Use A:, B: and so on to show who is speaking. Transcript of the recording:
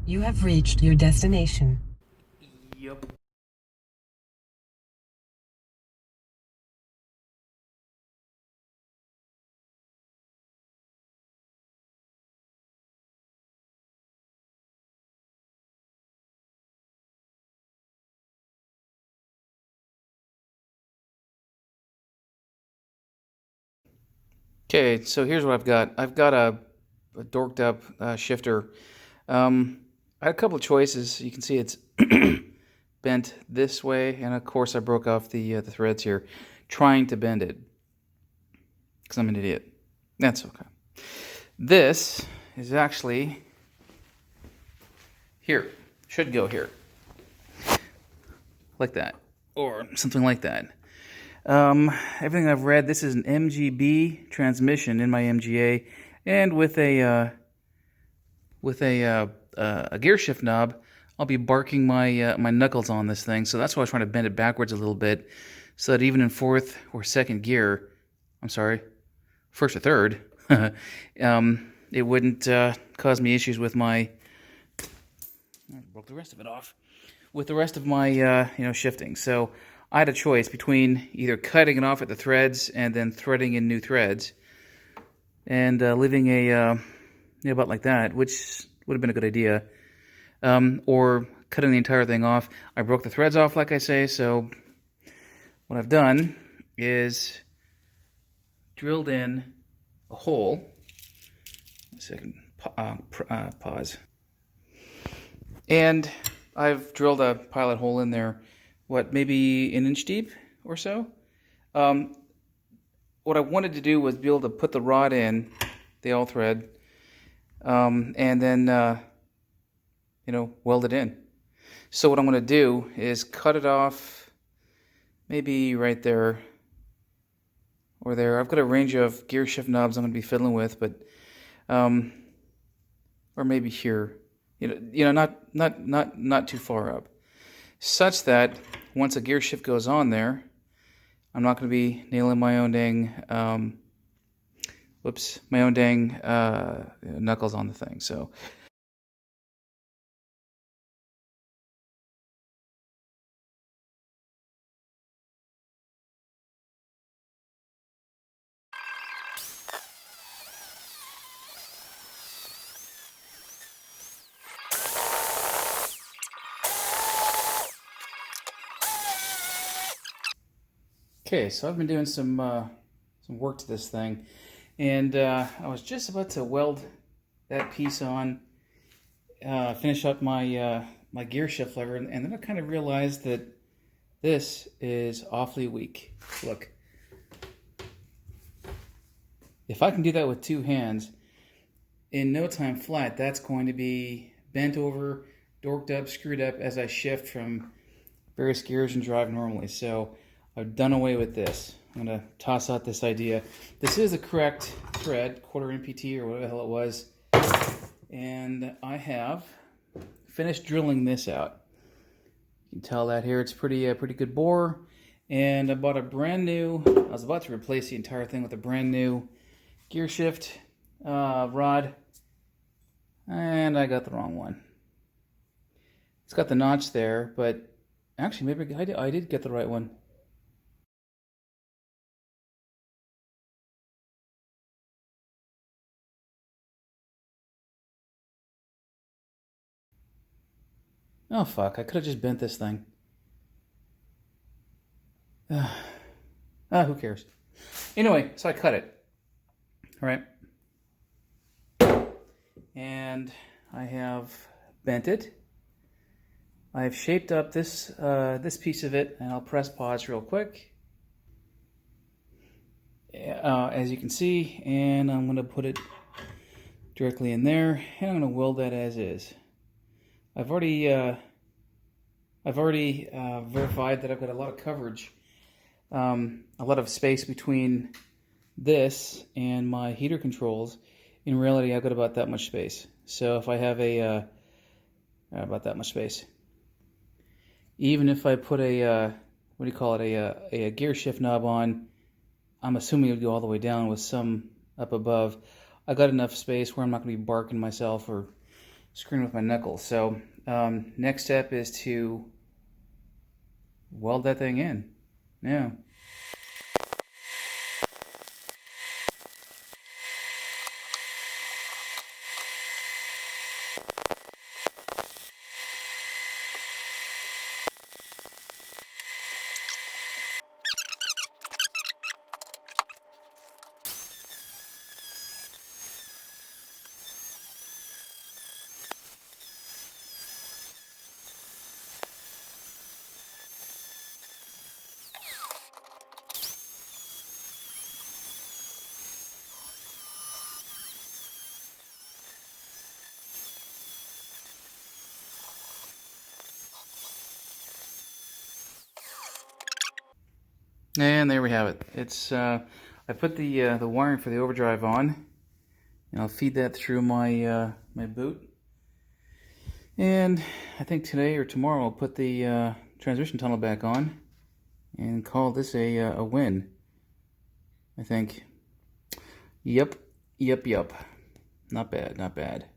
A: You have reached your destination.
B: Yep. Okay, so here's what I've got. I've got a dorked up shifter. I had a couple of choices. You can see it's bent this way, and of course I broke off the threads here, trying to bend it because I'm an idiot. That's okay. This is actually here. Should go here, like that, or something like that. Everything I've read, this is an MGB transmission in my MGA, and with a gear shift knob, I'll be barking my knuckles on this thing. So that's why I was trying to bend it backwards a little bit, so that even in fourth or second gear, I'm sorry, first or third, it wouldn't cause me issues with my. I broke the rest of it off with the rest of my shifting. So I had a choice between either cutting it off at the threads and then threading in new threads, and leaving a about like that, which would have been a good idea, or cutting the entire thing off. I broke the threads off, like I say, so what I've done is drilled in a hole. A second, pause. And I've drilled a pilot hole in there, maybe an inch deep or so. Um, what I wanted to do was be able to put the rod in, the L thread, and then, weld it in. So what I'm going to do is cut it off, maybe right there or there. I've got a range of gear shift knobs I'm going to be fiddling with, but, or maybe here, not too far up, such that once a gear shift goes on there, I'm not going to be nailing my own dang, knuckles on the thing. So, okay, so I've been doing some work to this thing, and I was just about to weld that piece on, finish up my gear shift lever, and then I kind of realized that this is awfully weak. Look, if I can do that with two hands, in no time flat, that's going to be bent over, dorked up, screwed up as I shift from various gears and drive normally. So I've done away with this. I'm going to toss out this idea. This is the correct thread, quarter MPT or whatever the hell it was. And I have finished drilling this out. You can tell that here it's pretty good bore. And I bought a brand new, I was about to replace the entire thing with a brand new gear shift rod. And I got the wrong one. It's got the notch there, but actually maybe I did get the right one. Oh fuck, I could have just bent this thing. Who cares? Anyway, so I cut it. All right. And I have bent it. I've shaped up this piece of it, and I'll press pause real quick. As you can see, and I'm going to put it directly in there, and I'm going to weld that as is. I've already verified that I've got a lot of coverage, a lot of space between this and my heater controls. In reality, I've got about that much space. So if I have about that much space, even if I put a gear shift knob on, I'm assuming it would go all the way down with some up above. I got enough space where I'm not going to be barking myself or screwing with my knuckles. So next step is to weld that thing in. Yeah. And there we have it. It's I put the wiring for the overdrive on, and I'll feed that through my my boot. And I think today or tomorrow I'll put the transmission tunnel back on and call this a win. I think. Yep. Not bad, not bad.